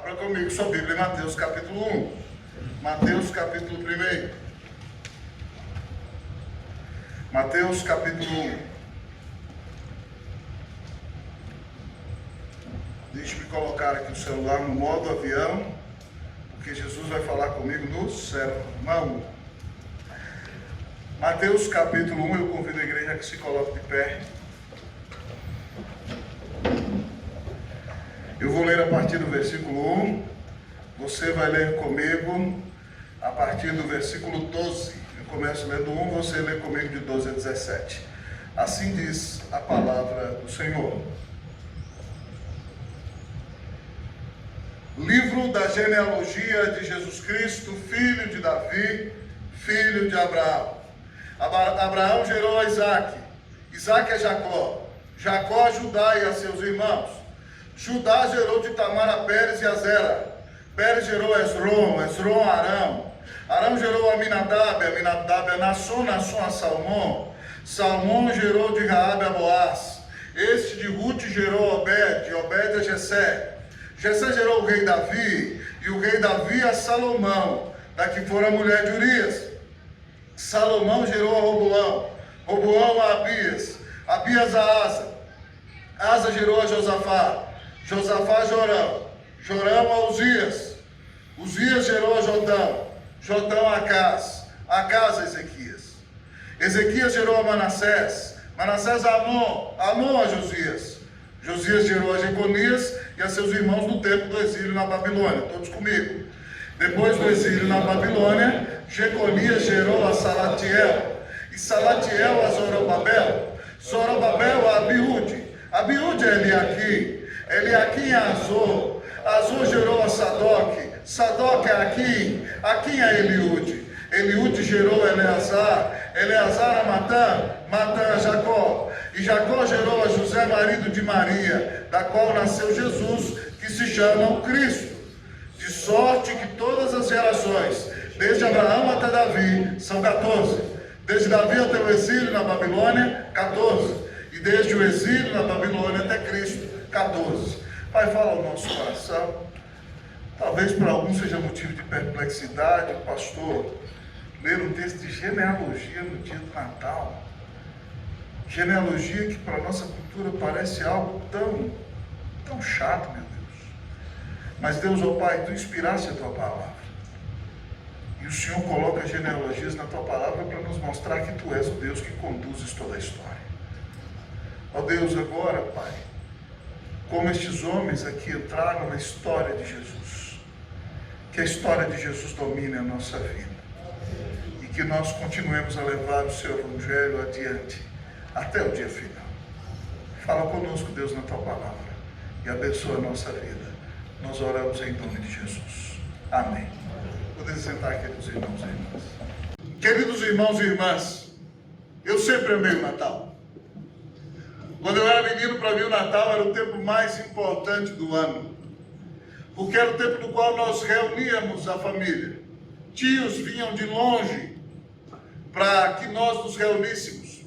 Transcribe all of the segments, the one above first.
Abra comigo sua Bíblia em Mateus capítulo 1. Mateus capítulo 1. Mateus capítulo 1. Deixe-me colocar aqui o celular no modo avião, porque Jesus vai falar comigo no sermão. Mateus capítulo 1, eu convido a igreja a que se coloque de pé. Eu vou ler a partir do versículo 1, você vai ler comigo a partir do versículo 12. Eu começo lendo 1, você lê comigo de 12 a 17. Assim diz a palavra do Senhor. Livro da genealogia de Jesus Cristo, filho de Davi, filho de Abraão. Abraão gerou a Isaque, Isaque a Jacó, Jacó a Judá e a seus irmãos. Judá gerou de Tamar a Pérez e a Zera, Pérez gerou a Esrom, Esrom a Arão, Arão gerou a Aminadab, Aminadab a Naasson, Naasson a Salmão, Salmão gerou de Raabe a Boaz, este de Rute gerou a Obed, Obed a Jessé, Jessé gerou o rei Davi, e o rei Davi a Salomão, da que fora a mulher de Urias. Salomão gerou a Roboão, Roboão a Abias, Abias a Asa, Asa gerou a Josafá, Josafá a Jorão, Jorão a Uzias, Uzias gerou a Jotão, Jotão a Acás, Acás a Ezequias, Ezequias gerou a Manassés, Manassés a Amon, Amon a Josias, Josias gerou a Jeconias e a seus irmãos no tempo do exílio na Babilônia, todos comigo. Depois do exílio na Babilônia, Jeconias gerou a Salatiel, e Salatiel a Zorobabel, Zorobabel a Abiúde, Abiúde a Eliaquim, Eliaquim a Azor, Azor gerou a Sadoque, Sadoque a Aquim, Aquim a Eliúde, Eliúde gerou a Eleazar, Eleazar a Matã, Matã a Jacó, e Jacó gerou a José, marido de Maria, da qual nasceu Jesus, que se chama o Cristo. De sorte que todas as gerações, desde Abraão até Davi, são 14. Desde Davi até o exílio na Babilônia, 14. E desde o exílio na Babilônia até Cristo, 14. Pai, fala ao nosso coração. Talvez para alguns seja motivo de perplexidade, pastor, ler um texto de genealogia no dia do Natal. Genealogia que para a nossa cultura parece algo tão chato, meu Deus. Mas Deus, ó Pai, Tu inspiraste a Tua palavra. E o Senhor coloca genealogias na Tua palavra para nos mostrar que Tu és o Deus que conduzes toda a história. Ó Deus, agora, Pai, como estes homens aqui entraram na história de Jesus, que a história de Jesus domine a nossa vida. E que nós continuemos a levar o Seu Evangelho adiante, até o dia final. Fala conosco, Deus, na Tua palavra. E abençoa a nossa vida. Nós oramos em nome de Jesus. Amém. Podemos sentar, queridos irmãos e irmãs. Queridos irmãos e irmãs, eu sempre amei o Natal. Quando eu era menino, para mim o Natal era o tempo mais importante do ano. Porque era o tempo no qual nós reuníamos a família. Tios vinham de longe para que nós nos reuníssemos.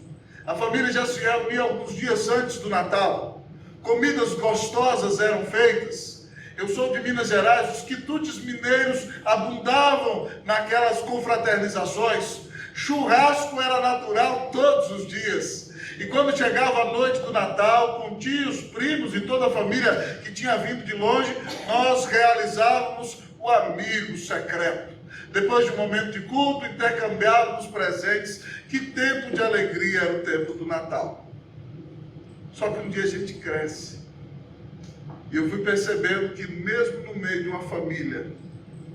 A família já se reunia alguns dias antes do Natal. Comidas gostosas eram feitas. Eu sou de Minas Gerais, os quitutes mineiros abundavam naquelas confraternizações. Churrasco era natural todos os dias. E quando chegava a noite do Natal, com tios, primos e toda a família que tinha vindo de longe, nós realizávamos o amigo secreto. Depois de um momento de culto, intercambiávamos presentes. Que tempo de alegria era o tempo do Natal. Só que um dia a gente cresce. E eu fui percebendo que mesmo no meio de uma família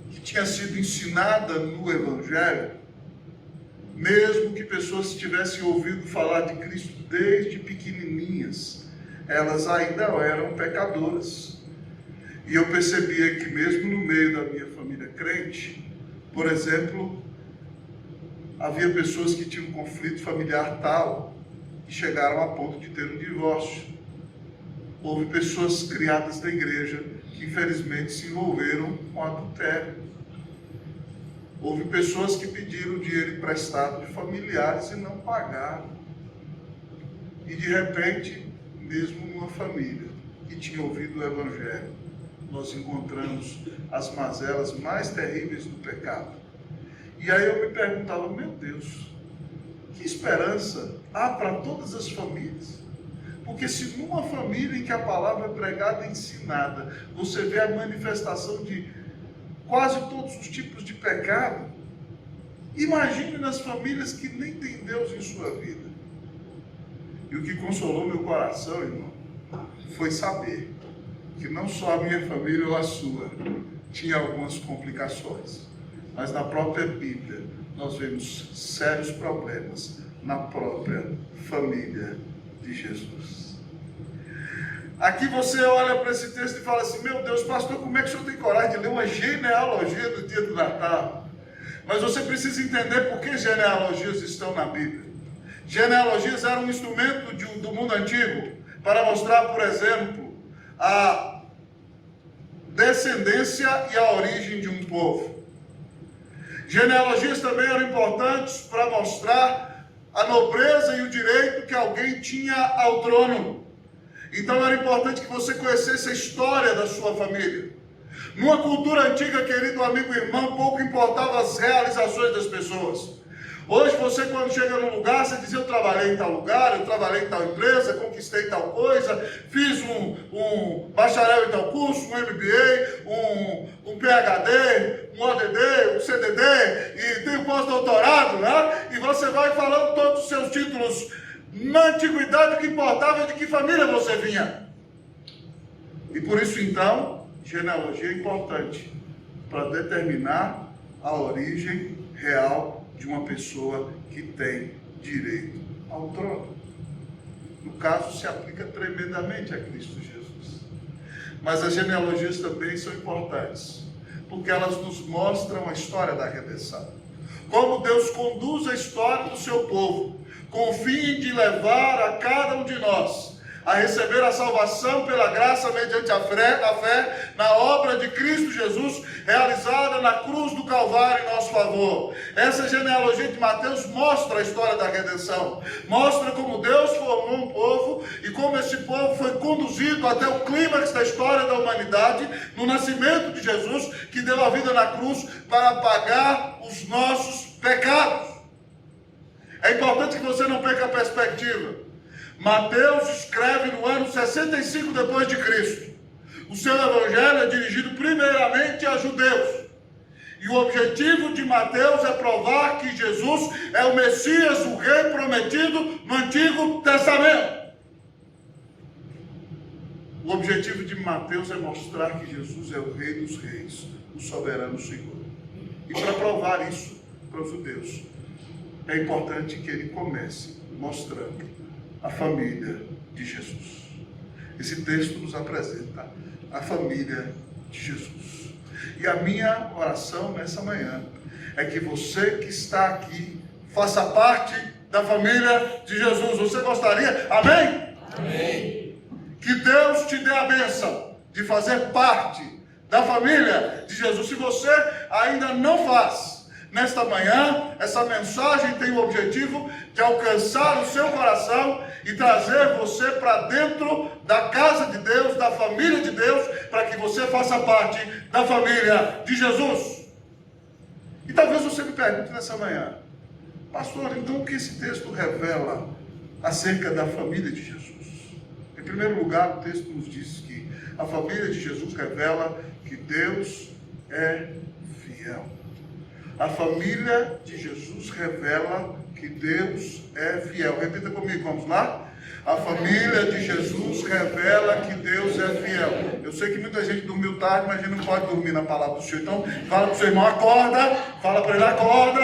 que tinha sido ensinada no Evangelho, mesmo que pessoas tivessem ouvido falar de Cristo desde pequenininhas, elas ainda eram pecadoras. E eu percebia que mesmo no meio da minha família crente, por exemplo, havia pessoas que tinham um conflito familiar tal, que chegaram a ponto de ter um divórcio. Houve pessoas criadas na igreja que infelizmente se envolveram com adultério. Houve pessoas que pediram dinheiro emprestado de familiares e não pagaram. E de repente, mesmo numa família que tinha ouvido o Evangelho, nós encontramos as mazelas mais terríveis do pecado. E aí eu me perguntava, meu Deus, que esperança há para todas as famílias? Porque se numa família em que a palavra é pregada e ensinada, você vê a manifestação de quase todos os tipos de pecado, imagine nas famílias que nem tem Deus em sua vida. E o que consolou meu coração, irmão, foi saber que não só a minha família ou a sua tinha algumas complicações, mas na própria Bíblia nós vemos sérios problemas na própria família de Jesus. Aqui você olha para esse texto e fala assim, meu Deus, pastor, como é que o senhor tem coragem de ler uma genealogia do dia do Natal? Mas você precisa entender por que genealogias estão na Bíblia. Genealogias eram um instrumento do mundo antigo para mostrar, por exemplo, a descendência e a origem de um povo. Genealogias também eram importantes para mostrar a nobreza e o direito que alguém tinha ao trono. Então era importante que você conhecesse a história da sua família. Numa cultura antiga, querido amigo e irmão, pouco importava as realizações das pessoas. Hoje você, quando chega num lugar, você diz, eu trabalhei em tal lugar, eu trabalhei em tal empresa, conquistei tal coisa, fiz um bacharel em tal curso, um MBA, um PhD, um ODD, um CDD, e tem um pós-doutorado, né? E você vai falando todos os seus títulos. Na antiguidade, o que importava é de que família você vinha. E por isso, então, genealogia é importante para determinar a origem real de uma pessoa que tem direito ao trono. No caso, se aplica tremendamente a Cristo Jesus. Mas as genealogias também são importantes, porque elas nos mostram a história da redenção. Como Deus conduz a história do seu povo, com o fim de levar a cada um de nós a receber a salvação pela graça mediante a fé na obra de Cristo Jesus, realizada na cruz do Calvário em nosso favor. Essa genealogia de Mateus mostra a história da redenção, mostra como Deus formou um povo e como esse povo foi conduzido até o clímax da história da humanidade, no nascimento de Jesus, que deu a vida na cruz para pagar os nossos pecados. É importante que você não perca a perspectiva. Mateus escreve no ano 65 depois de Cristo. O seu evangelho é dirigido primeiramente a judeus. E o objetivo de Mateus é provar que Jesus é o Messias, o rei prometido no Antigo Testamento. O objetivo de Mateus é mostrar que Jesus é o Rei dos Reis, o soberano Senhor. E para provar isso para os judeus, é importante que ele comece mostrando a família de Jesus. Esse texto nos apresenta a família de Jesus. E a minha oração nessa manhã é que você que está aqui faça parte da família de Jesus. Você gostaria? Amém? Amém. Que Deus te dê a bênção de fazer parte da família de Jesus. Se você ainda não faz, nesta manhã, essa mensagem tem o objetivo de alcançar o seu coração e trazer você para dentro da casa de Deus, da família de Deus, para que você faça parte da família de Jesus. E talvez você me pergunte nessa manhã, pastor, então o que esse texto revela acerca da família de Jesus? Em primeiro lugar, o texto nos diz que a família de Jesus revela que Deus é fiel. A família de Jesus revela que Deus é fiel. Repita comigo, vamos lá? A família de Jesus revela que Deus é fiel. Eu sei que muita gente dormiu tarde, mas a gente não pode dormir na palavra do Senhor. Então, fala para o seu irmão, acorda. Fala para ele, acorda.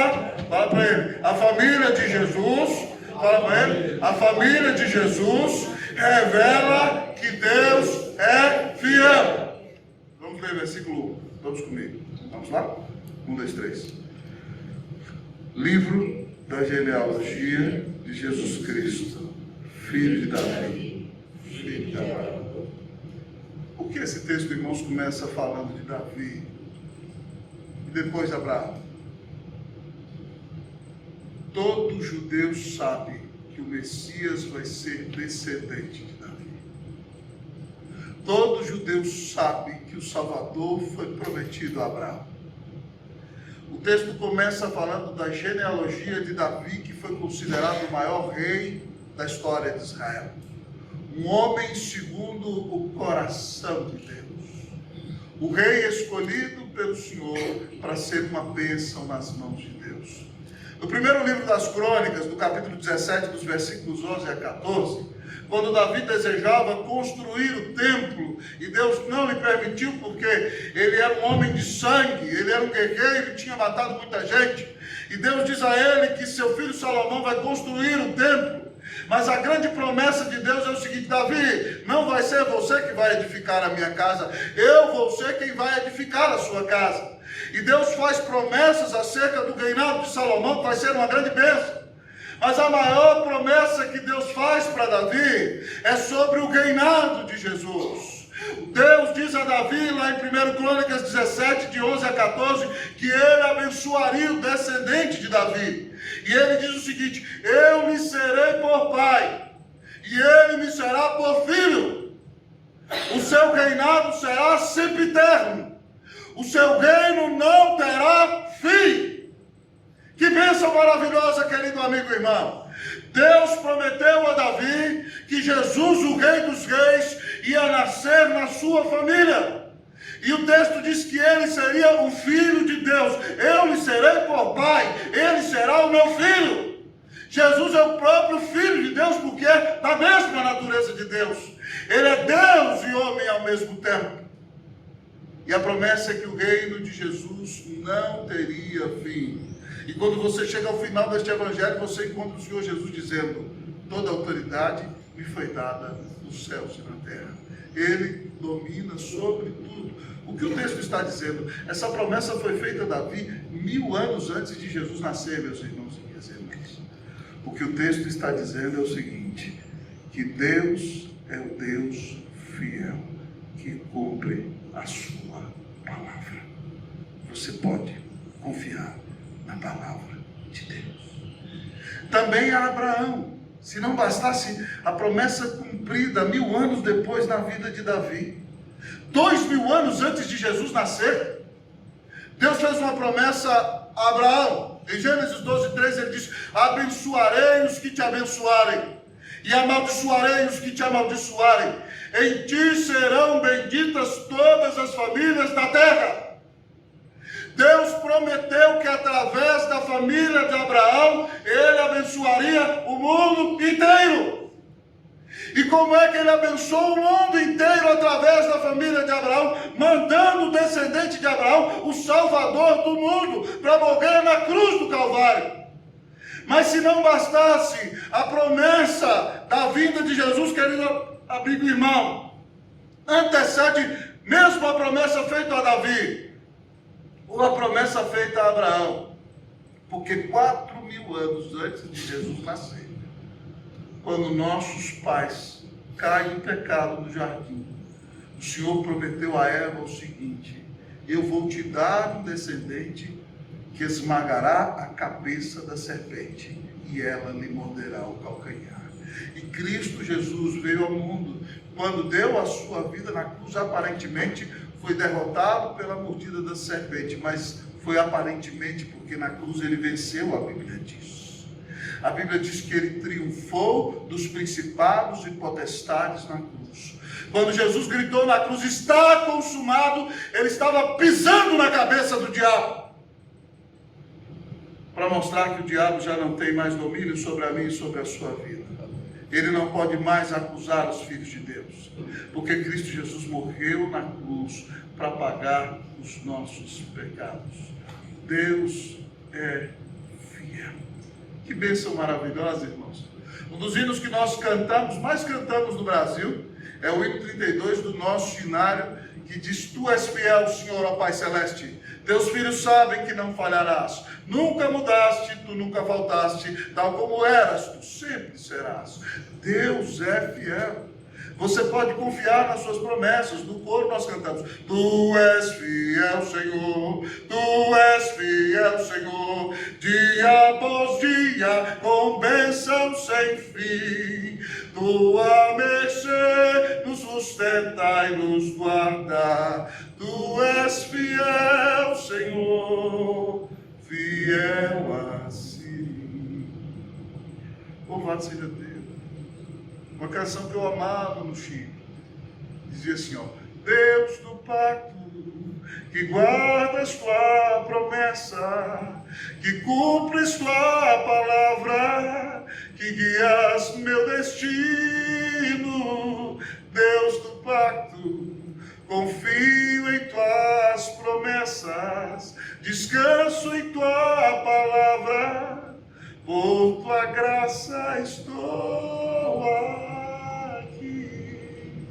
Fala para ele. A família de Jesus, fala para ele. A família de Jesus revela que Deus é fiel. Vamos ler o versículo 1. Todos comigo. Vamos lá? 1, 2, 3. Livro da genealogia de Jesus Cristo, filho de Davi, filho de Abraão. Por que esse texto, irmãos, começa falando de Davi e depois de Abraão? Todo judeu sabe que o Messias vai ser descendente de Davi. Todo judeu sabe que o Salvador foi prometido a Abraão. O texto começa falando da genealogia de Davi, que foi considerado o maior rei da história de Israel. Um homem segundo o coração de Deus. O rei escolhido pelo Senhor para ser uma bênção nas mãos de Deus. No primeiro livro das Crônicas, do capítulo 17, dos versículos 11 a 14, quando Davi desejava construir o templo, e Deus não lhe permitiu, porque ele era um homem de sangue, ele era um guerreiro, tinha matado muita gente, e Deus diz a ele que seu filho Salomão vai construir o templo. Mas a grande promessa de Deus é o seguinte: Davi, não vai ser você que vai edificar a minha casa, eu vou ser quem vai edificar a sua casa. E Deus faz promessas acerca do reinado de Salomão, que vai ser uma grande bênção. Mas a maior promessa que Deus faz para Davi é sobre o reinado de Jesus. Deus diz a Davi, lá em 1 Crônicas 17, de 11 a 14, que ele abençoaria o descendente de Davi. E ele diz o seguinte: eu lhe serei por pai, e ele me será por filho. O seu reinado será sempre eterno. O seu reino não terá fim. Que bênção maravilhosa, querido amigo e irmão. Deus prometeu a Davi que Jesus, o Rei dos Reis, ia nascer na sua família. E o texto diz que ele seria o Filho de Deus. Eu lhe serei por pai, ele será o meu filho. Jesus é o próprio Filho de Deus, porque é da mesma natureza de Deus. Ele é Deus e homem ao mesmo tempo. E a promessa é que o reino de Jesus não teria fim. E quando você chega ao final deste evangelho, você encontra o Senhor Jesus dizendo: toda autoridade me foi dada nos céus e na terra. Ele domina sobre tudo. O que o texto está dizendo? Essa promessa foi feita a Davi 1000 anos antes de Jesus nascer, meus irmãos e minhas irmãs. O que o texto está dizendo é o seguinte: que Deus é o Deus fiel, que cumpre a sua palavra. Você pode confiar na palavra de Deus. Também a Abraão, se não bastasse a promessa cumprida 1000 anos depois na vida de Davi, 2000 anos antes de Jesus nascer, Deus fez uma promessa a Abraão. Em Gênesis 12:13 ele diz: abençoarei os que te abençoarem, e amaldiçoarei os que te amaldiçoarem. Em ti serão benditas todas as famílias da terra. Deus prometeu que através da família de Abraão, ele abençoaria o mundo inteiro. E como é que ele abençoou o mundo inteiro através da família de Abraão? Mandando o descendente de Abraão, o Salvador do mundo, para morrer na cruz do Calvário. Mas se não bastasse a promessa da vinda de Jesus, querido amigo irmão, antecede mesmo a promessa feita a Davi, ou a promessa feita a Abraão, porque 4000 anos antes de Jesus nascer, quando nossos pais caem em pecado no jardim, o Senhor prometeu a Eva o seguinte: eu vou te dar um descendente que esmagará a cabeça da serpente, e ela lhe morderá o calcanhar. E Cristo Jesus veio ao mundo. Quando deu a sua vida na cruz, aparentemente foi derrotado pela mordida da serpente, mas foi aparentemente, porque na cruz ele venceu, a Bíblia diz. A Bíblia diz que ele triunfou dos principados e potestades na cruz. Quando Jesus gritou na cruz: está consumado, ele estava pisando na cabeça do diabo, para mostrar que o diabo já não tem mais domínio sobre a mim e sobre a sua vida. Ele não pode mais acusar os filhos de Deus, porque Cristo Jesus morreu na cruz para pagar os nossos pecados. Deus é fiel. Que bênção maravilhosa, irmãos. Um dos hinos que nós cantamos, mais cantamos no Brasil, é o hino 32 do nosso hinário, que diz: tu és fiel, Senhor, ó Pai Celeste. Teus filhos sabem que não falharás. Nunca mudaste, tu nunca faltaste. Tal como eras, tu sempre serás. Deus é fiel. Você pode confiar nas suas promessas. No coro nós cantamos: tu és fiel, Senhor. Tu és fiel, Senhor. Dia após dia, com bênção sem fim. Tu tua mercê nos sustenta e nos guarda. Tu és fiel, Senhor, fiel assim. Louvado seja Deus. Uma canção que eu amava no Chico. Dizia assim, ó: Deus do pacto, que guardas tua promessa, que cumpres tua palavra, que guias meu destino. Deus do pacto, confio em tuas promessas, descanso em tua palavra, por tua graça estou aqui.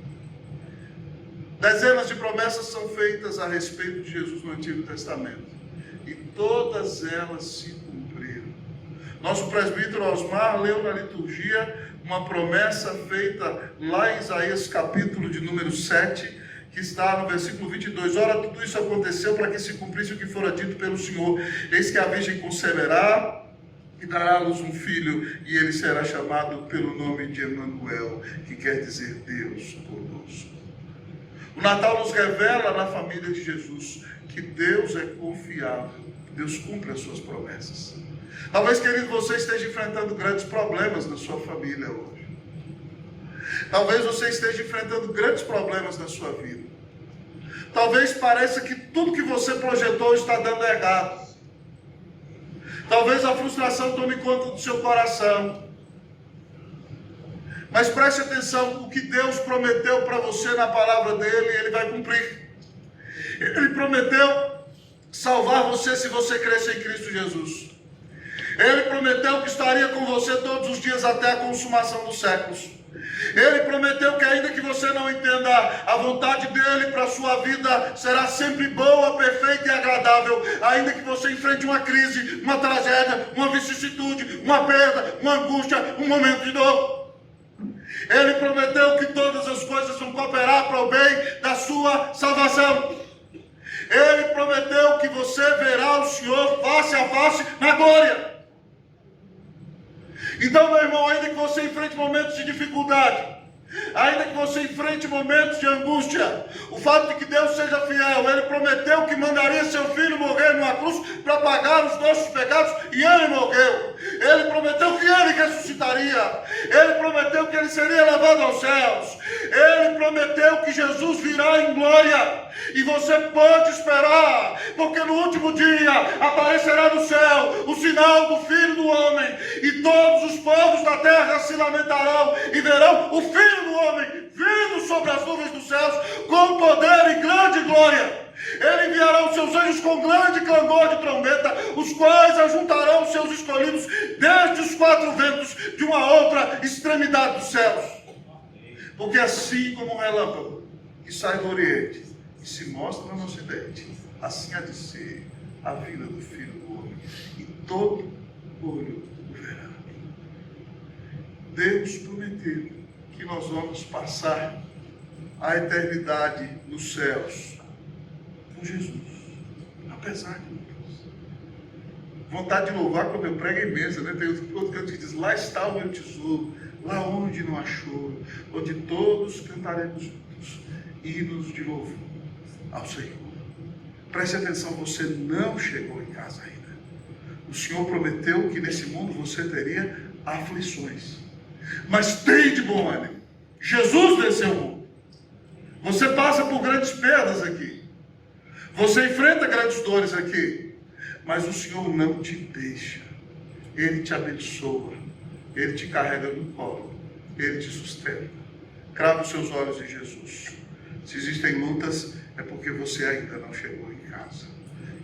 Dezenas de promessas são feitas a respeito de Jesus no Antigo Testamento, e todas elas se cumpriram. Nosso presbítero Osmar leu na liturgia uma promessa feita lá em Isaías capítulo de número 7, que está no versículo 22. Ora, tudo isso aconteceu para que se cumprisse o que fora dito pelo Senhor: eis que a virgem conceberá e dará à luz um filho, e ele será chamado pelo nome de Emanuel, que quer dizer Deus conosco. O Natal nos revela na família de Jesus que Deus é confiável, Deus cumpre as suas promessas. Talvez, querido, você esteja enfrentando grandes problemas na sua família hoje. Talvez você esteja enfrentando grandes problemas na sua vida. Talvez pareça que tudo que você projetou está dando errado. Talvez a frustração tome conta do seu coração. Mas preste atenção: o que Deus prometeu para você na palavra dele, ele vai cumprir. Ele prometeu salvar você se você crescer em Cristo Jesus. Ele prometeu que estaria com você todos os dias até a consumação dos séculos. Ele prometeu que, ainda que você não entenda a vontade dele para a sua vida, será sempre boa, perfeita e agradável. Ainda que você enfrente uma crise, uma tragédia, uma vicissitude, uma perda, uma angústia, um momento de dor. Ele prometeu que todas as coisas vão cooperar para o bem da sua salvação. Ele prometeu que você verá o Senhor face a face na glória. Então, meu irmão, ainda que você enfrente momentos de dificuldade, ainda que você enfrente momentos de angústia, o fato de que Deus seja fiel, ele prometeu que mandaria seu filho morrer numa cruz para pagar os nossos pecados, e ele morreu. Ele prometeu que ele ressuscitaria. Ele prometeu que ele seria levado aos céus. Ele prometeu que Jesus virá em glória. E você pode esperar, porque no último dia aparecerá no céu o sinal do Filho do Homem, e todos os povos da terra se lamentarão e verão o Filho do Homem vindo sobre as nuvens dos céus com poder e grande glória. Ele enviará os seus anjos com grande clamor de trombeta, os quais ajuntarão os seus escolhidos desde os quatro ventos de uma outra extremidade dos céus. Porque assim como um relâmpago que sai do Oriente e se mostra no Ocidente, assim há de ser a vinda do Filho do Homem, e todo olho o verá. Deus prometeu que nós vamos passar a eternidade nos céus com Jesus, apesar de nós. Vontade de louvar quando eu prego em mesa, né? Tem outro canto que diz: lá está o meu tesouro, lá onde não há choro, onde todos cantaremos juntos hinos de louvor ao Senhor. Preste atenção, você não chegou em casa ainda. O Senhor prometeu que nesse mundo você teria aflições, mas tem de bom ânimo. Jesus venceu o mundo. Você passa por grandes perdas aqui, você enfrenta grandes dores aqui, mas o Senhor não te deixa. Ele te abençoa, Ele te carrega no colo, Ele te sustenta. Crave os seus olhos em Jesus. Se existem lutas, é porque você ainda não chegou em casa.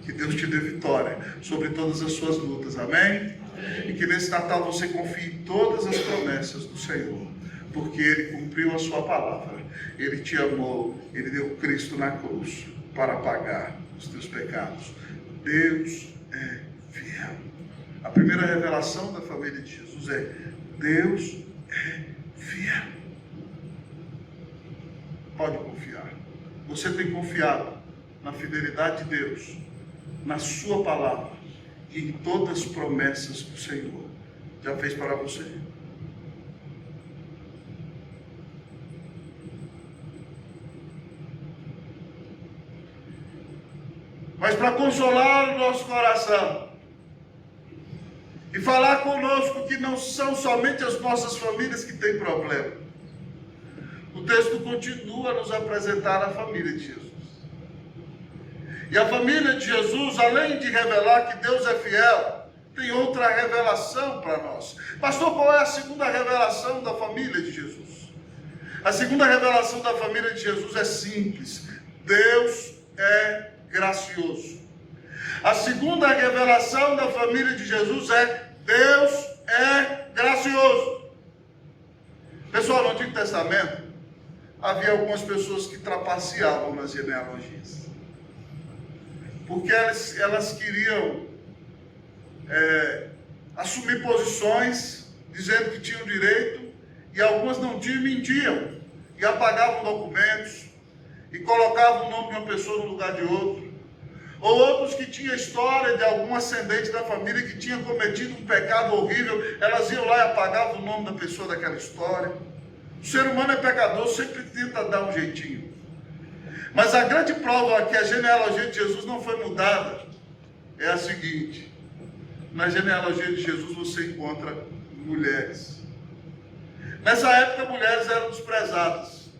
Que Deus te dê vitória sobre todas as suas lutas, amém? E que nesse Natal você confie em todas as promessas do Senhor, porque Ele cumpriu a sua palavra. Ele te amou, Ele deu Cristo na cruz para pagar os teus pecados. Deus é fiel. A primeira revelação da família de Jesus é: Deus é fiel. Pode confiar. Você tem confiado na fidelidade de Deus, na sua palavra e em todas as promessas que o Senhor já fez para você? mas para consolar o nosso coração e falar conosco que não são somente as nossas famílias que têm problema. O texto continua a nos apresentar a família de Jesus. E a família de Jesus, além de revelar que Deus é fiel, tem outra revelação para nós. Pastor, qual é a segunda revelação da família de Jesus? A segunda revelação da família de Jesus é simples: Deus é gracioso. A segunda revelação da família de Jesus é: Deus é gracioso. Pessoal, no Antigo Testamento havia algumas pessoas que trapaceavam nas genealogias, porque elas queriam assumir posições dizendo que tinham direito, e algumas não tinham e mentiam, e apagavam documentos e colocavam o nome de uma pessoa no lugar de outra. Ou outros que tinham história de algum ascendente da família que tinha cometido um pecado horrível, elas iam lá e apagavam o nome da pessoa daquela história. O ser humano é pecador, sempre tenta dar um jeitinho. Mas a grande prova que a genealogia de Jesus não foi mudada é a seguinte: na genealogia de Jesus você encontra mulheres. Nessa época, mulheres eram desprezadas.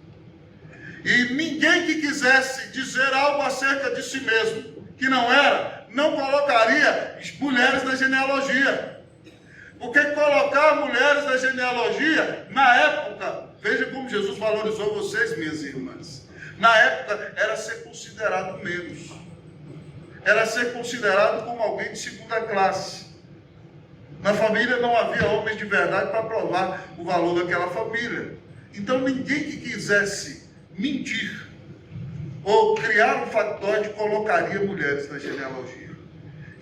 E ninguém que quisesse dizer algo acerca de si mesmo que não era, não colocaria mulheres na genealogia. Porque colocar mulheres na genealogia, na época, veja como Jesus valorizou vocês, minhas irmãs. Na época, era ser considerado menos. Era ser considerado como alguém de segunda classe. Na família não havia homens de verdade para provar o valor daquela família. Então ninguém que quisesse mentir ou criar um factoide colocaria mulheres na genealogia.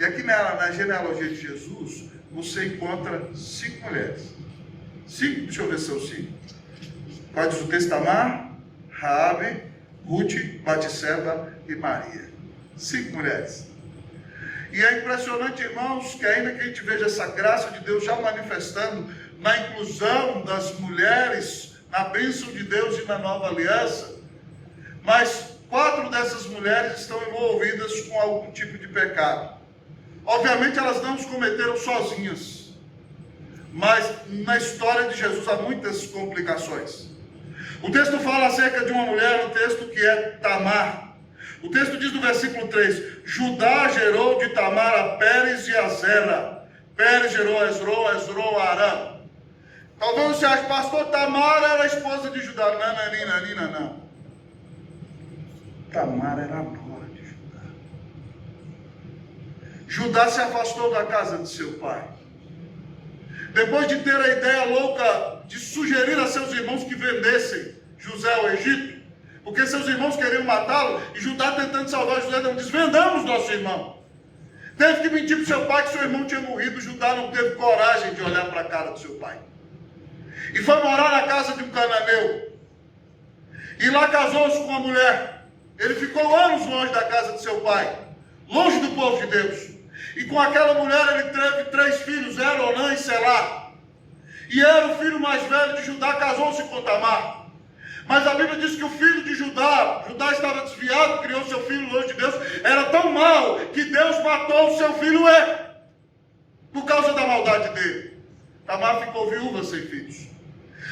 E aqui na genealogia de Jesus, você encontra 5 mulheres. 5, deixa eu ver se são 5. Qual diz o texto? Tamar, Raabe, Ruth, Batseba e Maria. 5 mulheres. E é impressionante, irmãos, que ainda que a gente veja essa graça de Deus já manifestando na inclusão das mulheres, na bênção de Deus e na nova aliança, mas 4 dessas mulheres estão envolvidas com algum tipo de pecado. Obviamente elas não os cometeram sozinhas, mas na história de Jesus há muitas complicações. O texto fala acerca de uma mulher, no texto que é Tamar. O texto diz no versículo 3: Judá gerou de Tamar a Pérez e a Zera. Pérez gerou a Esrom, Esrom a Arã. Talvez você ache, pastor, Tamar era a esposa de Judá. Não. Tamar era a nora de Judá. Judá se afastou da casa de seu pai. Depois de ter a ideia louca de sugerir a seus irmãos que vendessem José ao Egito, porque seus irmãos queriam matá-lo, e Judá tentando salvar José, não diz: vendamos nosso irmão. Teve que mentir para o seu pai que seu irmão tinha morrido. Judá não teve coragem de olhar para a cara do seu pai. E foi morar na casa de um cananeu. E lá casou-se com uma mulher. Ele ficou anos longe da casa de seu pai, longe do povo de Deus. E com aquela mulher ele teve 3 filhos, Onã e Selá. E era o filho mais velho de Judá, casou-se com Tamar. Mas a Bíblia diz que o filho de Judá estava desviado, criou seu filho longe de Deus, era tão mau que Deus matou o seu filho por causa da maldade dele. Tamar ficou viúva sem filhos.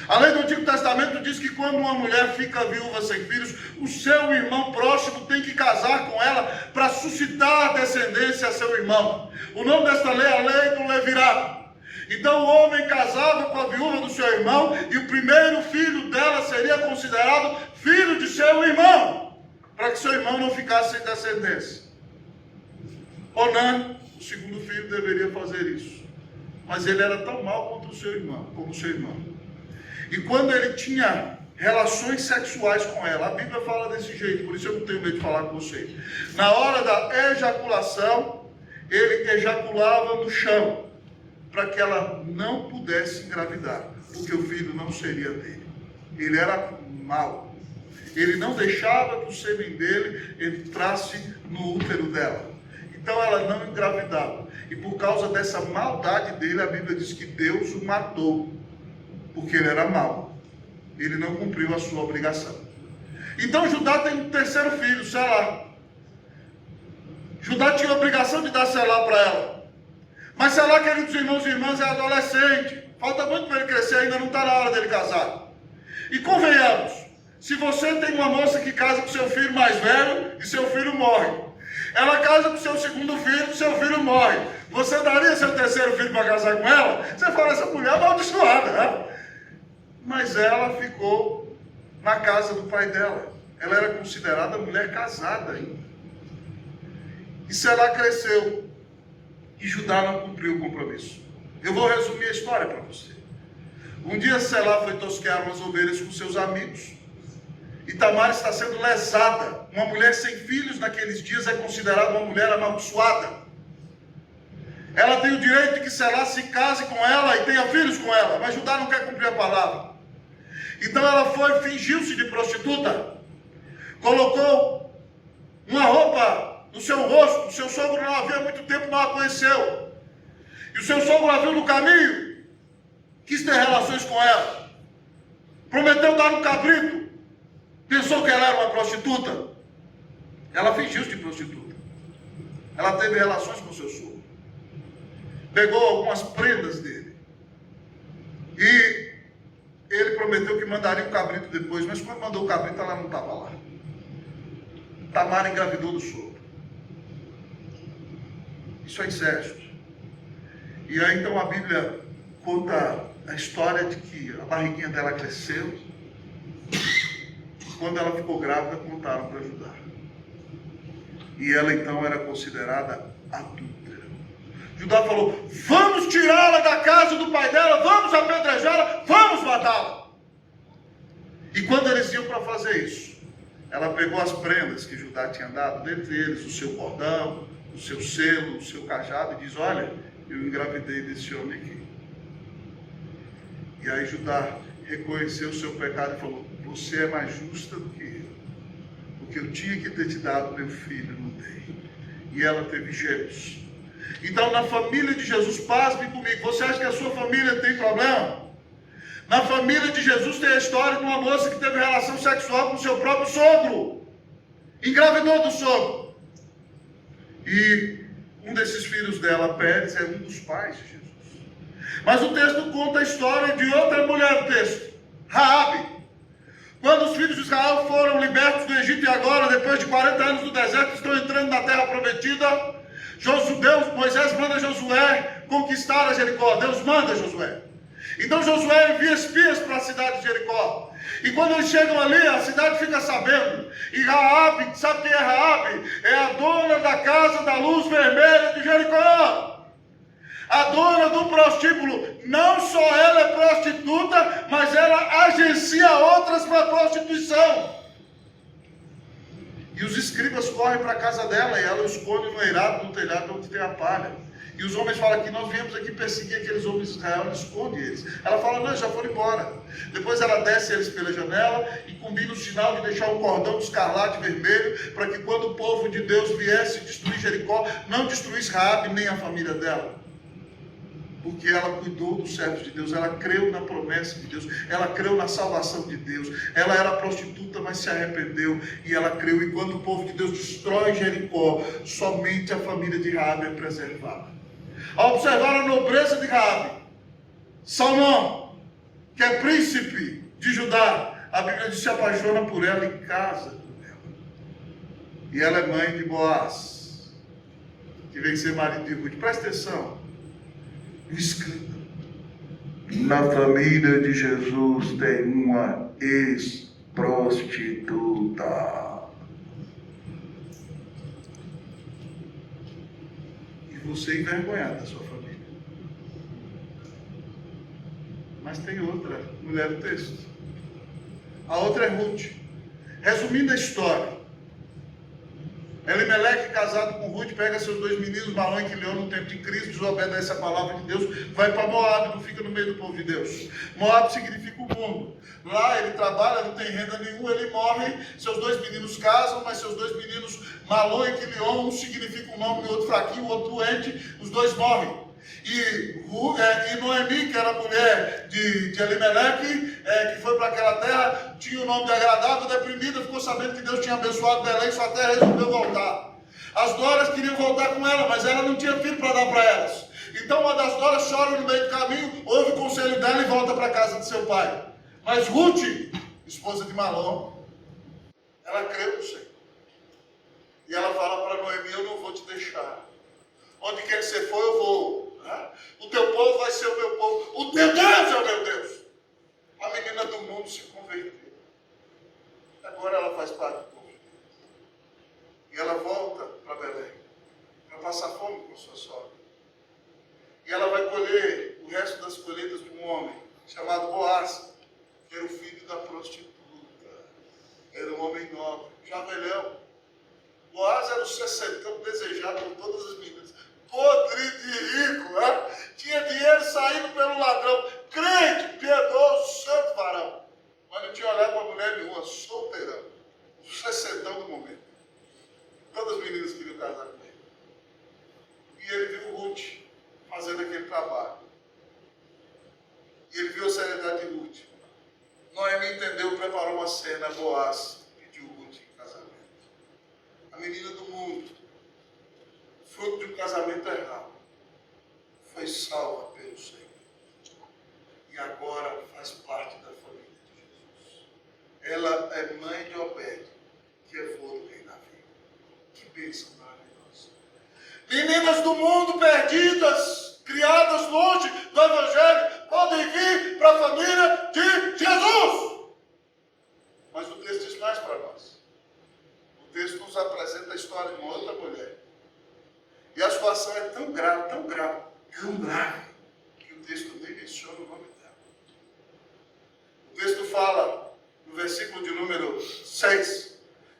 A lei do Antigo Testamento diz que quando uma mulher fica viúva sem filhos, o seu irmão próximo tem que casar com ela para suscitar descendência a seu irmão. O nome desta lei é a lei do levirato. Então o homem casava com a viúva do seu irmão e o primeiro filho dela seria considerado filho de seu irmão, para que seu irmão não ficasse sem descendência. Onã, o segundo filho, deveria fazer isso, mas ele era tão mau como o seu irmão. E quando ele tinha relações sexuais com ela, a Bíblia fala desse jeito, por isso eu não tenho medo de falar com vocês. Na hora da ejaculação, ele ejaculava no chão, para que ela não pudesse engravidar, porque o filho não seria dele. Ele era mau. Ele não deixava que o sêmen dele entrasse no útero dela. Então ela não engravidava. E por causa dessa maldade dele, a Bíblia diz que Deus o matou, porque ele era mau. Ele não cumpriu a sua obrigação. Então Judá tem um terceiro filho, Selá. Judá tinha a obrigação de dar Selá para ela. Mas Selá, queridos irmãos e irmãs, é adolescente. Falta muito para ele crescer, ainda não está na hora dele casar. E convenhamos, se você tem uma moça que casa com seu filho mais velho e seu filho morre, ela casa com seu segundo filho, seu filho morre, você daria seu terceiro filho para casar com ela? Você fala, essa mulher é amaldiçoada, né? Mas ela ficou na casa do pai dela. Ela era considerada mulher casada ainda. E Selá cresceu e Judá não cumpriu o compromisso. Eu vou resumir a história para você. Um dia Selá foi tosquear umas ovelhas com seus amigos. E Tamar está sendo lesada. Uma mulher sem filhos naqueles dias é considerada uma mulher amaldiçoada. Ela tem o direito de que Selá se case com ela e tenha filhos com ela, mas Judá não quer cumprir a palavra. Então ela foi, fingiu-se de prostituta, colocou uma roupa no seu rosto. O seu sogro não havia muito tempo, não a conheceu. E o seu sogro a viu no caminho, quis ter relações com ela, prometeu dar um cabrito, pensou que ela era uma prostituta. Ela fingiu-se de prostituta. Ela teve relações com o seu sogro, pegou algumas prendas dele e ele prometeu que mandaria o cabrito depois, mas quando mandou o cabrito ela não estava lá. Tamar engravidou do sogro. Isso é incesto. E aí então a Bíblia conta a história de que a barriguinha dela cresceu. Quando ela ficou grávida, contaram para Judá. E ela então era considerada adúltera. Judá falou, vamos tirá-la da casa do pai dela, vamos apedrejá-la, vamos matá-la. E quando eles iam para fazer isso, ela pegou as prendas que Judá tinha dado, dentre eles o seu cordão, o seu selo, o seu cajado, e diz, olha, eu engravidei desse homem aqui. E aí Judá reconheceu o seu pecado e falou, você é mais justa do que eu, porque eu tinha que ter te dado meu filho, não dei. E ela teve gêmeos. Então na família de Jesus, pasme comigo, você acha que a sua família tem problema? Na família de Jesus tem a história de uma moça que teve relação sexual com o seu próprio sogro, engravidou do sogro. E um desses filhos dela, Pérez, é um dos pais de Jesus. Mas o texto conta a história de outra mulher, o texto, Raabe. Quando os filhos de Israel foram libertos do Egito e agora, depois de 40 anos no deserto, estão entrando na terra prometida, Moisés manda Josué conquistar a Jericó. Deus manda Josué. Então Josué envia espias para a cidade de Jericó. E quando eles chegam ali, a cidade fica sabendo. E Raabe, sabe quem é Raabe? É a dona da casa da luz vermelha de Jericó. A dona do prostíbulo. Não só ela é prostituta, mas ela agencia outras para a prostituição. E os escribas correm para a casa dela e ela os esconde no eirado, no telhado onde tem a palha. E os homens falam que nós viemos aqui perseguir aqueles homens de Israel, ela esconde eles. Ela fala, não, já foram embora. Depois ela desce eles pela janela e combina o sinal de deixar um cordão de escarlate vermelho, para que quando o povo de Deus viesse destruir Jericó, não destruísse Raabe nem a família dela. Porque ela cuidou dos servos de Deus, ela creu na promessa de Deus, ela creu na salvação de Deus. Ela era prostituta, mas se arrependeu e ela creu. E quando o povo de Deus destrói Jericó, somente a família de Raabe é preservada. Ao observar a nobreza de Raabe, Salmão, que é príncipe de Judá, a Bíblia diz que se apaixona por ela e casa com ela. E ela é mãe de Boaz, que vem ser marido de Ruth. Presta atenção. Escrito. Na família de Jesus tem uma ex-prostituta. E você envergonhado da sua família. Mas tem outra mulher no texto. A outra é Ruth. Resumindo a história, Elimeleque, casado com Ruth, pega seus dois meninos, Malom e Quilion, no tempo de crise, desobedece a palavra de Deus, vai para Moab, não fica no meio do povo de Deus. Moab significa o mundo. Lá ele trabalha, não tem renda nenhuma, ele morre, seus dois meninos casam, mas seus dois meninos, Malom e Quilion, um significa um nome, o outro fraquinho, o outro doente, os dois morrem. E Noemi, que era a mulher de Elimeleque, que foi para aquela terra, tinha o nome de agradável, deprimida, ficou sabendo que Deus tinha abençoado Belém, sua terra, resolveu voltar. As noras queriam voltar com ela, mas ela não tinha filho para dar para elas. Então uma das noras chora no meio do caminho, ouve o conselho dela e volta para a casa de seu pai. Mas Ruth, esposa de Malom, ela creu no Senhor. E ela fala para Noemi: eu não vou te deixar. Onde quer que você for, eu vou. O teu povo vai ser o meu povo. O teu Deus é o meu Deus. A menina do mundo se converteu. Agora ela faz parte do povo. E ela volta para Belém, para passar fome com sua sogra. E ela vai colher o resto das colheitas de um homem chamado Boaz, que era o filho da prostituta. Era um homem nobre, já velhão. Boaz era o sessentão desejado por todas as meninas. Podre de rico, tinha dinheiro saindo pelo ladrão. Crente, piedoso, santo varão. Mas não tinha olhado para mulher nenhuma, solteirão. O sessentão do momento. Todas as meninas queriam casar com ele. E ele viu Ruth fazendo aquele trabalho. E ele viu a seriedade de Ruth. Noemi entendeu, preparou uma cena. Boaz pediu Ruth em casamento. A menina do mundo, fruto de um casamento errado, foi salva pelo Senhor. E agora faz parte da família de Jesus. Ela é mãe de Obed, que é vô do rei Davi. Que bênção maravilhosa. Meninas do mundo perdidas, criadas longe do Evangelho, podem vir para a família de Jesus. Mas o texto diz mais para nós. O texto nos apresenta a história de uma outra mulher. E a situação é tão grave, tão grave, tão grave, que o texto nem menciona o nome dela. O texto fala, no versículo de número 6,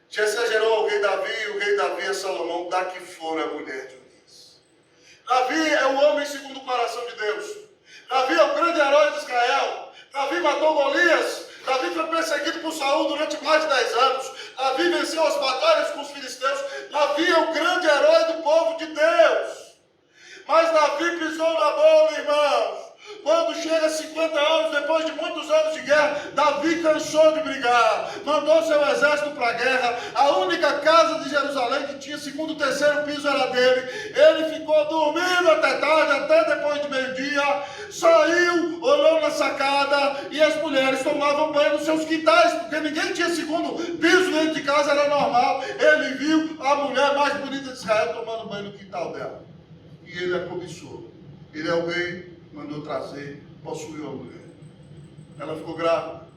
Jessé gerou ao rei Davi, e o rei Davi a Salomão, da que fora a mulher de Urias. Davi é o homem segundo o coração de Deus. Davi é o grande herói de Israel. Davi matou Golias. Davi foi perseguido por Saul durante mais de 10 anos. Davi venceu as batalhas com os filisteus. Davi é o grande herói do povo de Deus. Mas Davi pisou na bola, irmãos. Quando chega 50 anos, depois de muitos anos de guerra, Davi cansou de brigar, mandou seu exército para a guerra. A única casa de Jerusalém que tinha segundo o terceiro piso era dele. Ele ficou dormindo até tarde, até depois de meio-dia. Saiu, olhou na sacada e as mulheres tomavam banho nos seus quintais, porque ninguém tinha segundo piso dentro de casa, era normal. Ele viu a mulher mais bonita de Israel tomando banho no quintal dela. E ele a cobiçou. Ele é o rei. Mandou trazer, possuiu a mulher. Ela ficou grávida.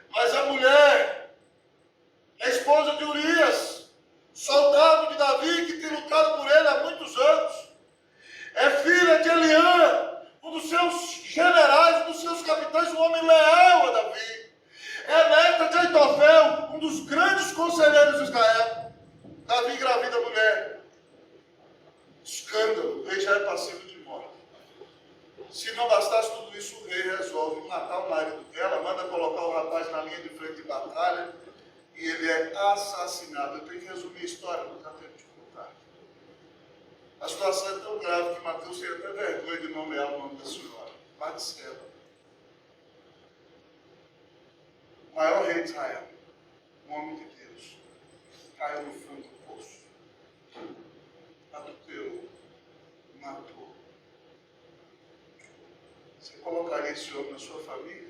Mas a mulher é esposa de Urias, soldado de Davi, que tem lutado por ele há muitos anos. É filha de Eliã, um dos seus generais, um dos seus capitães, um homem leal a Davi. É neta de Aitofel, um dos grandes conselheiros de Israel. Davi engravida a mulher. Escândalo, o rei já é passivo de morte. Se não bastasse tudo isso, o rei resolve matar o marido dela, manda colocar o rapaz na linha de frente de batalha e ele é assassinado. Eu tenho que resumir a história, não dá tempo de contar. A situação é tão grave que Mateus tem até vergonha de nomear o nome da senhora, Batseba. O maior rei de Israel, um homem de Deus, caiu no fundo do poço, adulterou, matou. Você colocaria esse homem na sua família?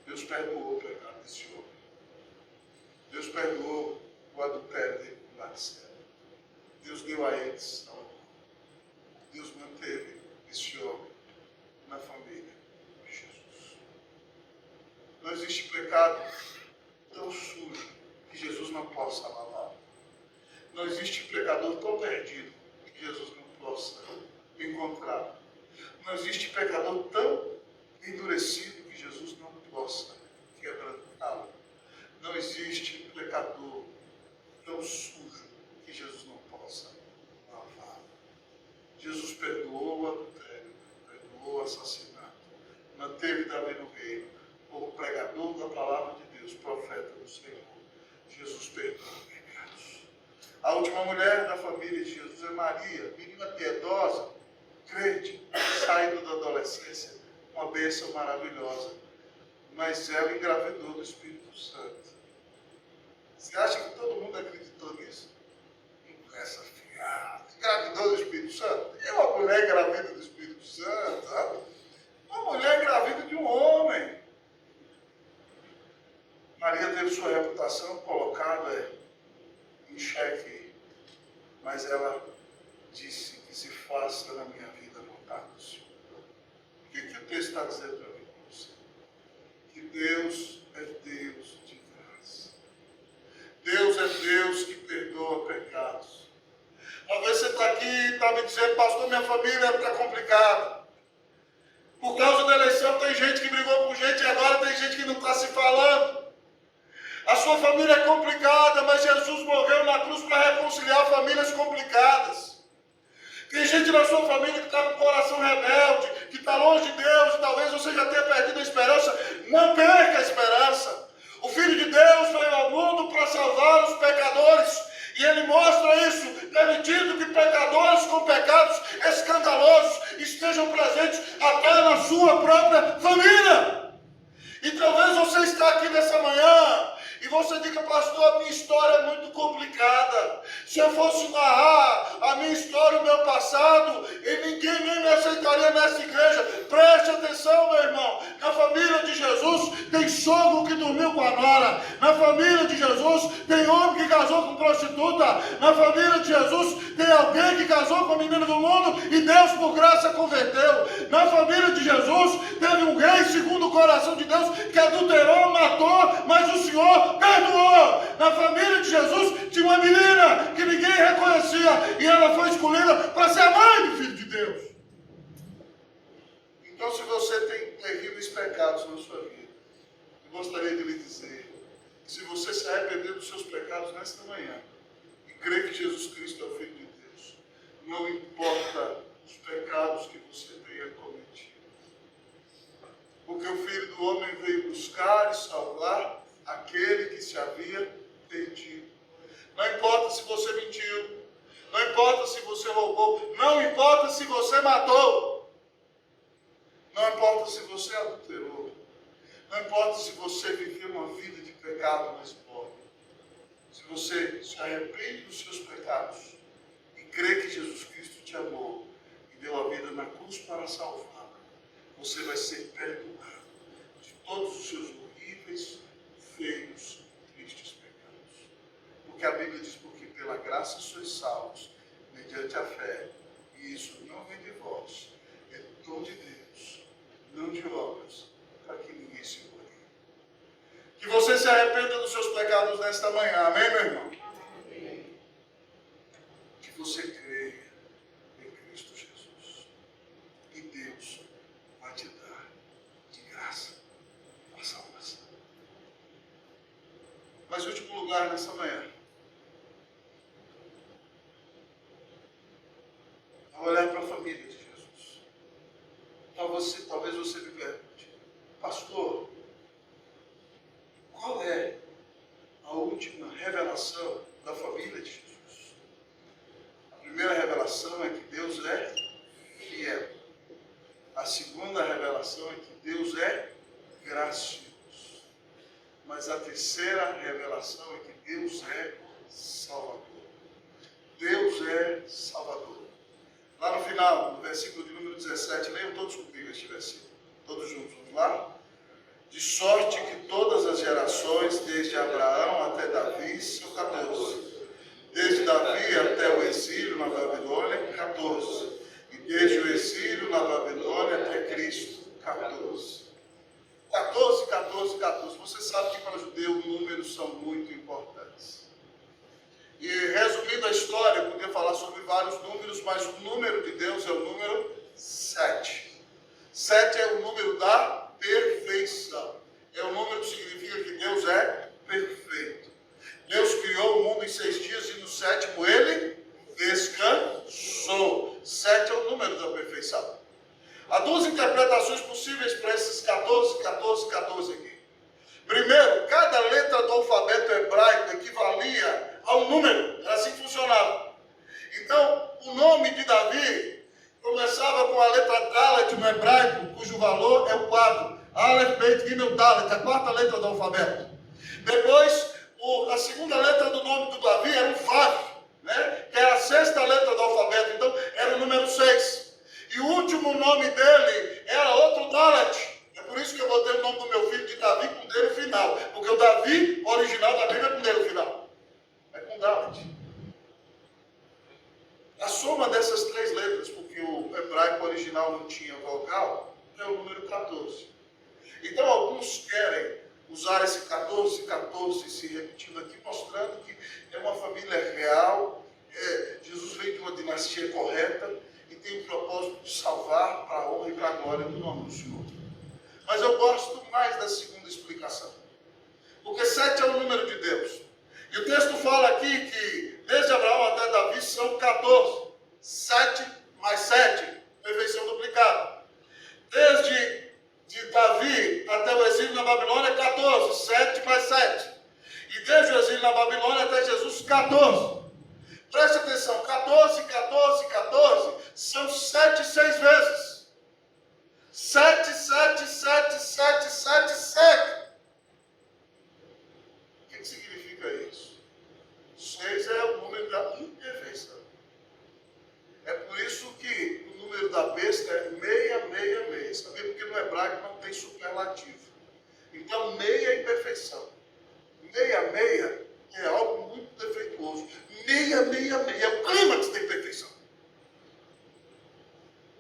Deus perdoou o pecado desse homem. Deus perdoou o adultério dele com Batseba. Deus deu a eles a honra. Deus manteve esse homem na família de Jesus. Não existe pecado tão sujo que Jesus não possa lavar. Não existe pecador tão perdido que Jesus não possa encontrar. Não existe pecador tão endurecido que Jesus não possa quebrantá-lo. Não existe pecador tão sujo que Jesus não possa lavar. Jesus perdoou o adultério, perdoou o assassinato, manteve Davi no reino, como pregador da palavra de Deus, profeta do Senhor. Jesus perdoou pecados. A última mulher da família de Jesus é Maria, menina piedosa, crente, saindo da adolescência, uma bênção maravilhosa, mas ela engravidou do Espírito Santo. Você acha que todo mundo acreditou nisso? coração colocado em xeque, mas ela disse que se faça na minha vida a vontade do Senhor. O que o texto está dizendo para mim? Que Deus é Deus de graça. Deus é Deus que perdoa pecados. Talvez você está aqui e está me dizendo, pastor, minha família está complicada. Por causa da eleição tem gente que brigou com gente e agora tem gente que não está se falando. A sua família é complicada, mas Jesus morreu na cruz para reconciliar famílias complicadas. Tem gente na sua família que está com o coração rebelde, que está longe de Deus, talvez você já tenha perdido a esperança. Não perca a esperança. O Filho de Deus veio ao mundo para salvar os pecadores. E ele mostra isso, permitindo que pecadores com pecados escandalosos estejam presentes até na sua própria família. E talvez você está aqui nessa manhã e você diga, pastor, a minha história é muito complicada. Se eu fosse narrar a minha história, o meu passado, e ninguém nem me aceitaria nessa igreja. Preste atenção, meu irmão. Na família de Jesus tem sogro que dormiu com a nora. Na família de Jesus tem homem que casou com prostituta. Na família de Jesus tem alguém que casou com a menina do mundo e Deus por graça converteu. Na família de Jesus teve um rei segundo o coração de Deus que adulterou, matou, mas o Senhor perdoou. Na família de Jesus tinha uma menina que ninguém reconhecia e ela foi escolhida para ser a mãe do Filho de Deus. Então, se você tem terríveis pecados na sua vida, eu gostaria de lhe dizer que se você se arrepender dos seus pecados nesta manhã e crer que Jesus Cristo é o Filho de Deus, não importa os pecados que você tenha cometido, porque o Filho do Homem veio buscar e salvar aquele que se havia perdido. Não importa se você mentiu, não importa se você roubou, não importa se você matou, não importa se você adulterou, não importa se você viveu uma vida de pecado mas pobre. Se você se arrepende dos seus pecados e crê que Jesus Cristo te amou e deu a vida na cruz para salvar, você vai ser perdoado de todos os seus horríveis, feios, tristes pecados. Porque a Bíblia diz, porque pela graça sois salvos, mediante a fé, e isso não vem de vós, é dom de Deus, não de obras, para que ninguém se glorie. Que você se arrependa dos seus pecados nesta manhã, amém, meu irmão? Amém. Que você creia em Cristo Jesus, e Deus vai te dar de graça a salvação. Mas em último lugar, nessa manhã, ao olhar para a família de Jesus, talvez você me pergunte, pastor, qual é a última revelação da família de Jesus? A primeira revelação é que Deus é fiel. A segunda revelação é que Deus é gracioso. Mas a terceira revelação é que Deus é Salvador. Deus é Salvador. Lá no final, no versículo de número 17, leiam todos comigo este versículo. Todos juntos, vamos lá? De sorte que todas as gerações, desde Abraão até Davi, são 14. Desde Davi até o exílio na Babilônia, 14. E desde o exílio na Babilônia até Cristo, 14. 14, 14, 14. Você sabe que para o judeu números são muito importantes. E resumindo a história, eu podia falar sobre vários números, mas o número de Deus é o número 7. 7 é o número da perfeição. É o número que significa que Deus é perfeito. Deus criou o mundo em 6 dias e no 7º ele descansou. 7 é o número da perfeição. Há duas interpretações possíveis para esses 14, 14, 14 aqui. Primeiro, cada letra do alfabeto hebraico equivalia a um número. Era assim que funcionava. Então, o nome de Davi começava com a letra Dalet no hebraico, cujo valor é o 4. Aleph, Beit, Gimel, Dalet, a quarta letra do alfabeto. Depois, a segunda letra do nome do Davi era o Vav, né? Que era a sexta letra do alfabeto. Então, era o número 6. E o último nome dele era outro Dalet. É por isso que eu botei o nome do meu filho de Davi com D no final. Porque o Davi original da Bíblia é soma dessas 3 letras, porque o hebraico original não tinha vogal, é o número 14. Então alguns querem usar esse 14, 14 se repetindo aqui, mostrando que é uma família real, Jesus veio de uma dinastia correta e tem o propósito de salvar para a honra e para a glória do nome do Senhor. Mas eu gosto mais da segunda explicação, porque 7 é o número de Deus. E o texto fala aqui que desde Abraão até Davi são 14. 7 mais 7, perfeição duplicada. Desde de Davi até o exílio na Babilônia, 14. 7 mais 7. E desde o exílio na Babilônia até Jesus, 14. Preste atenção, 14, 14, 14 são 7 6 vezes. 7, 7, 7, 7, 7, 7. O que significa isso? 6 é o número da imperfeição. É por isso que o número da besta é 666. Sabia? Porque no hebraico não tem superlativo. Então, meia é imperfeição. 66 é algo muito defeituoso. 666 é o clímax da imperfeição.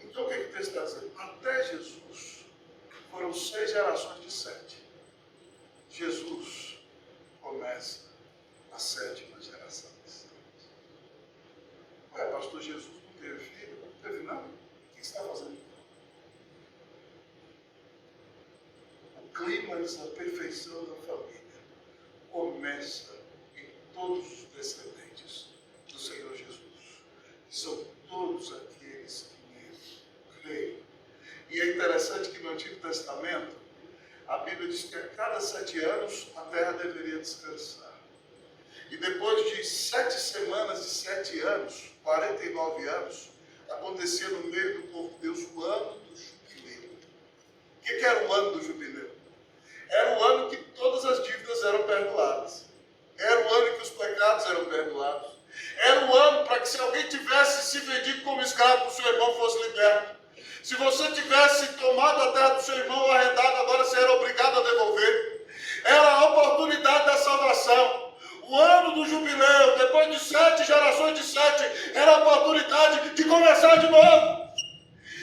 Então, o que o texto está dizendo? Até Jesus foram 6 gerações de 7. Jesus começa a 7ª geração de 7. Ué, pastor, Jesus não teve filho? Não teve não? O que você está fazendo? O clímax da perfeição da família começa em todos os descendentes do Senhor Jesus. São todos aqueles que nele creem. E é interessante que no Antigo Testamento, a Bíblia diz que a cada 7 anos a terra deveria descansar. E depois de 7 semanas e 7 anos, 49 anos, acontecia no meio do povo de Deus o ano do jubileu. O que era o ano do jubileu? Era o ano que todas as dívidas eram perdoadas. Era o ano em que os pecados eram perdoados. Era o ano para que, se alguém tivesse se vendido como escravo, o seu irmão fosse liberto. Se você tivesse tomado a terra do seu irmão arrendado, agora você era obrigado a devolver. Era a oportunidade da salvação. O ano do jubileu, depois de 7 gerações de 7, era a oportunidade de começar de novo.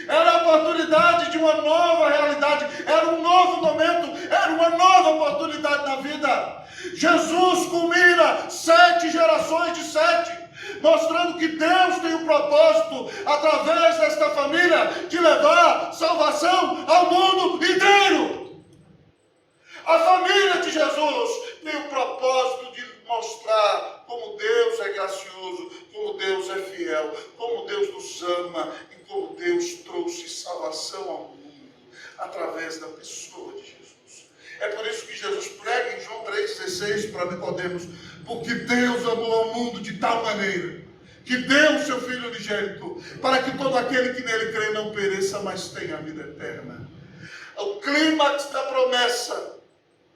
Era a oportunidade de uma nova realidade. Era um novo momento. Era uma nova oportunidade na vida. Jesus culmina 7 gerações de 7, mostrando que Deus tem o propósito, através desta família, de levar salvação ao mundo inteiro. A família de Jesus tem o propósito de mostrar como Deus é gracioso, como Deus é fiel, como Deus nos ama e como Deus trouxe salvação ao mundo através da pessoa de Jesus. É por isso que Jesus prega em João 3,16 para Nicodemos: porque Deus amou ao mundo de tal maneira que deu o seu Filho unigênito, para que todo aquele que nele crê não pereça, mas tenha a vida eterna. O clímax da promessa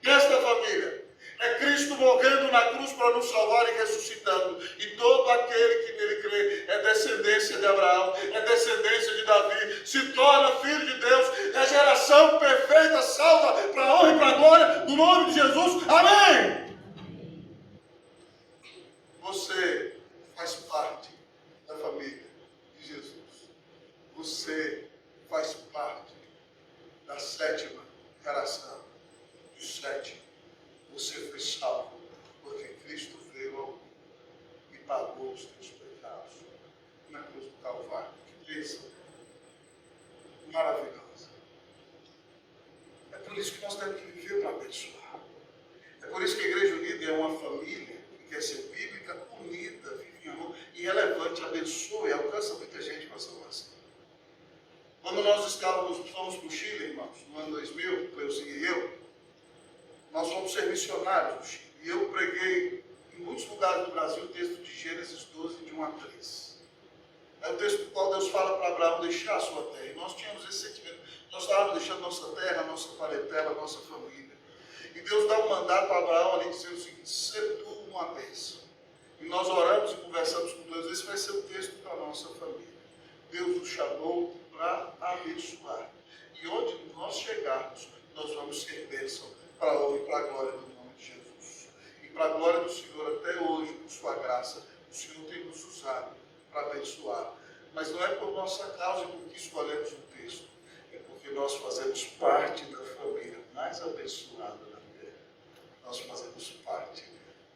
desta família é Cristo morrendo na cruz para nos salvar e ressuscitando. E todo aquele que nele crê é descendência de Abraão, é descendência de Davi, se torna filho de Deus, é a geração perfeita, salva para a honra e para a glória do nome de Jesus. Amém! Você faz parte da família de Jesus. Você faz parte da 7ª geração dos 7. Você foi salvo porque Cristo veio ao mundo e pagou os teus pecados na cruz do Calvário. Que bênção maravilhosa. É por isso que nós temos que viver para abençoar. É por isso que a Igreja Unida é uma família que quer ser bíblica, unida, vive em amor e relevante, abençoa e alcança muita gente com a salvação. Quando nós fomos para o Chile, irmãos, no ano 2000, Cleuzinho e eu, nós fomos ser missionários no Chile. E eu preguei em muitos lugares do Brasil o texto de Gênesis 12, de 1 a 3. É o texto do qual Deus fala para Abraão deixar a sua terra. E nós tínhamos esse sentimento. Nós estávamos deixando nossa terra, nossa parentela, nossa família. E Deus dá um mandato para Abraão ali, dizendo o seguinte: ser tu uma bênção. E nós oramos e conversamos com Deus. Esse vai ser o texto para a nossa família. Deus nos chamou para abençoar. E onde nós chegarmos, nós vamos ser bênção para a honra e para a glória do nome de Jesus. E para a glória do Senhor, até hoje, por sua graça, o Senhor tem nos usado para abençoar Mas não é por nossa causa e porque escolhemos o texto. É porque nós fazemos parte da família mais abençoada da terra. Nós fazemos parte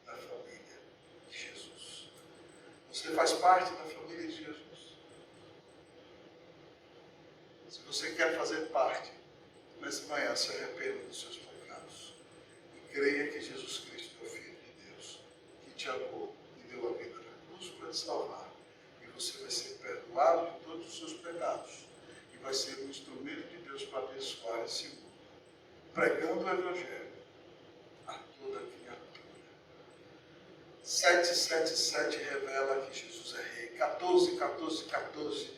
da família de Jesus. Você faz parte da família de Jesus. Se você quer fazer parte, nessa manhã se arrependa dos seus pecados. E creia que Jesus Cristo é o Filho de Deus, que te amou e deu a vida na cruz para te salvar. E você vai ser perdoado de todos os seus pecados. E vai ser um instrumento de Deus para abençoar esse mundo. Pregando o Evangelho a toda criatura. 777 revela que Jesus é rei. 14, 14, 14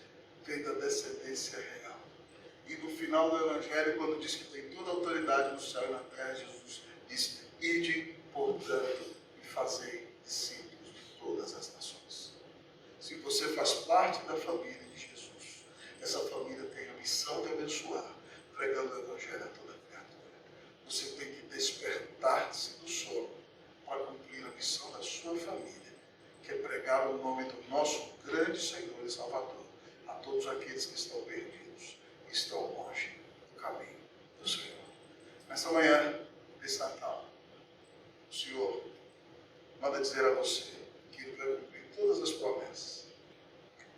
vem da descendência real. E no final do Evangelho, quando diz que tem toda a autoridade no céu e na terra, Jesus diz: ide, portanto, e fazei discípulos de todas as nações. Se você faz parte da família de Jesus, essa família tem a missão de abençoar, pregando o Evangelho a toda criatura. Você tem que despertar-se do sono para cumprir a missão da sua família, que é pregar o nome do nosso grande Senhor e Salvador a todos aqueles que estão perdidos, que estão longe do caminho do Senhor. Nessa manhã, desse Natal, o Senhor manda dizer a você que Ele vai cumprir todas as promessas.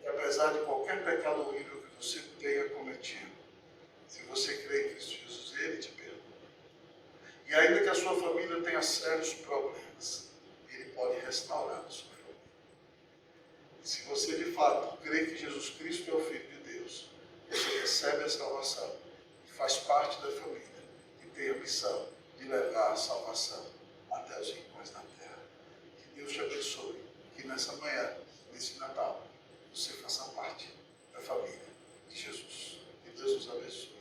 E apesar de qualquer pecado horrível que você tenha cometido, se você crê em Cristo Jesus, Ele te perdoa. E ainda que a sua família tenha sérios problemas, Ele pode restaurar a sua família. E se você de fato crê que Jesus Cristo é o Filho de Deus, você recebe a salvação e faz parte da família e tem a missão de levar a salvação até os rincões da terra. Que Deus te abençoe, que nessa manhã, nesse Natal, você faça parte da família de Jesus. Que Deus nos abençoe.